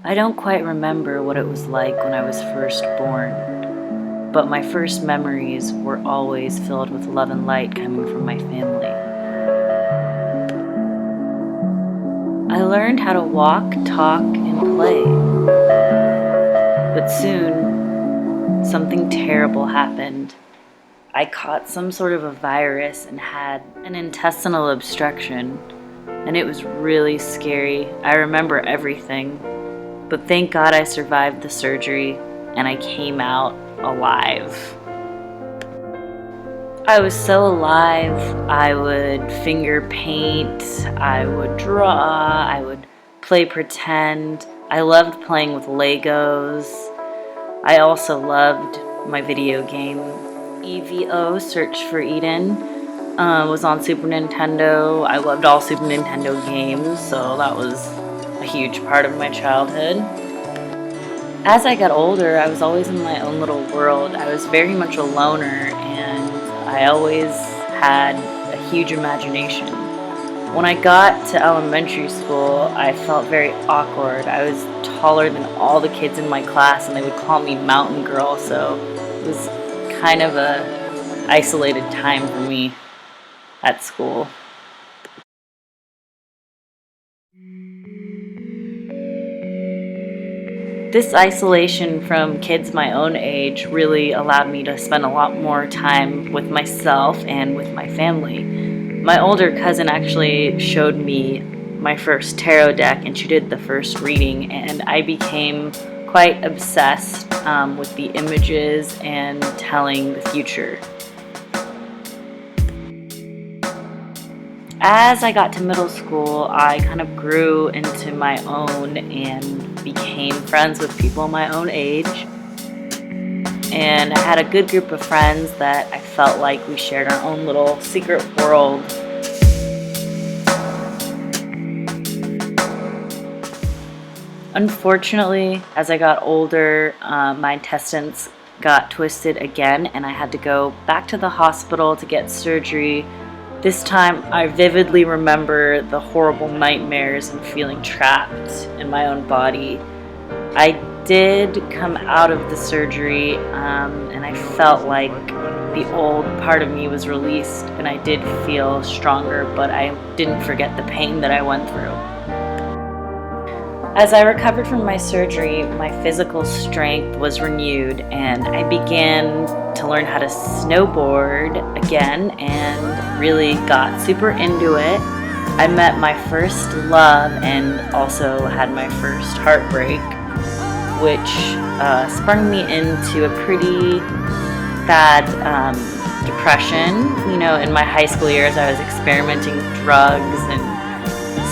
I don't quite remember what it was like when I was first born, but my first memories were always filled with love and light coming from my family. I learned how to walk, talk, and play, but soon something terrible happened. I caught some sort of a virus and had an intestinal obstruction, and it was really scary. I remember everything. But thank God I survived the surgery and I came out alive. I was so alive. I would finger paint, I would draw, I would play pretend. I loved playing with Legos. I also loved my video game. EVO, Search for Eden, was on Super Nintendo. I loved all Super Nintendo games, so that was a huge part of my childhood. As I got older, I was always in my own little world. I was very much a loner, and I always had a huge imagination. When I got to elementary school, I felt very awkward. I was taller than all the kids in my class, and they would call me Mountain Girl, so it was kind of a isolated time for me at school. This isolation from kids my own age really allowed me to spend a lot more time with myself and with my family. My older cousin actually showed me my first tarot deck, and she did the first reading, and I became quite obsessed with the images and telling the future. As I got to middle school, I kind of grew into my own and became friends with people my own age. And I had a good group of friends that I felt like we shared our own little secret world. Unfortunately, as I got older, my intestines got twisted again, and I had to go back to the hospital to get surgery. This time, I vividly remember the horrible nightmares and feeling trapped in my own body. I did come out of the surgery, and I felt like the old part of me was released, and I did feel stronger, but I didn't forget the pain that I went through. As I recovered from my surgery, my physical strength was renewed, and I began to learn how to snowboard again and really got super into it. I met my first love and also had my first heartbreak, which sprung me into a pretty bad depression. You know, in my high school years, I was experimenting with drugs and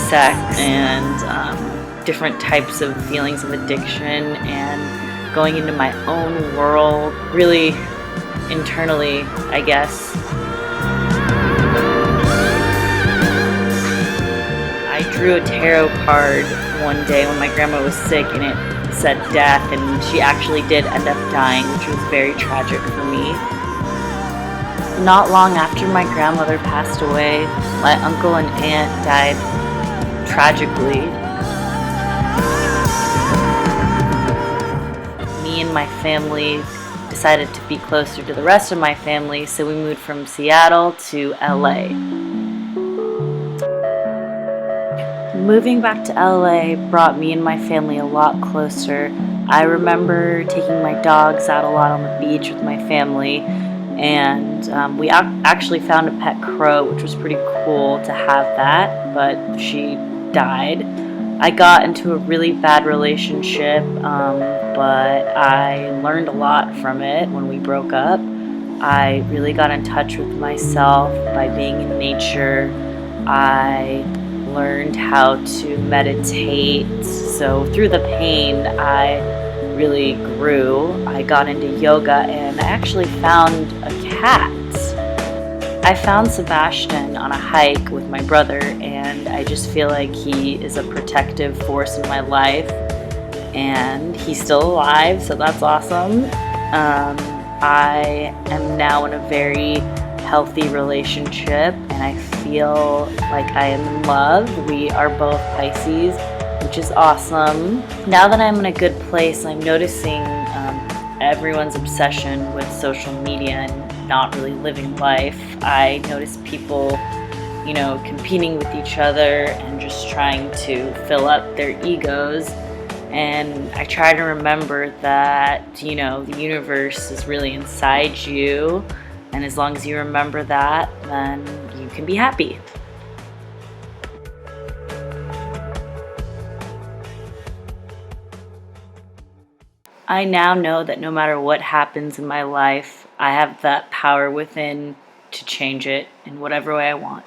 sex and different types of feelings of addiction and going into my own world, really internally, I guess. I drew a tarot card one day when my grandma was sick, and it said death, and she actually did end up dying, which was very tragic for me. Not long after my grandmother passed away, my uncle and aunt died tragically. Me and my family decided to be closer to the rest of my family, so we moved from Seattle to LA. Moving back to LA brought me and my family a lot closer. I remember taking my dogs out a lot on the beach with my family, and we actually found a pet crow, which was pretty cool to have that, but she died. I got into a really bad relationship, but I learned a lot from it when we broke up. I really got in touch with myself by being in nature. I learned how to meditate. So through the pain, I really grew. I got into yoga, and I actually found a cat. I found Sebastian on a hike with my brother, and I just feel like he is a protective force in my life, and he's still alive, so that's awesome. I am now in a very healthy relationship, and I feel like I am in love. We are both Pisces, which is awesome. Now that I'm in a good place, I'm noticing everyone's obsession with social media and not really living life. I notice people, competing with each other and just trying to fill up their egos. And I try to remember that, the universe is really inside you. And as long as you remember that, then you can be happy. I now know that no matter what happens in my life, I have that power within to change it in whatever way I want.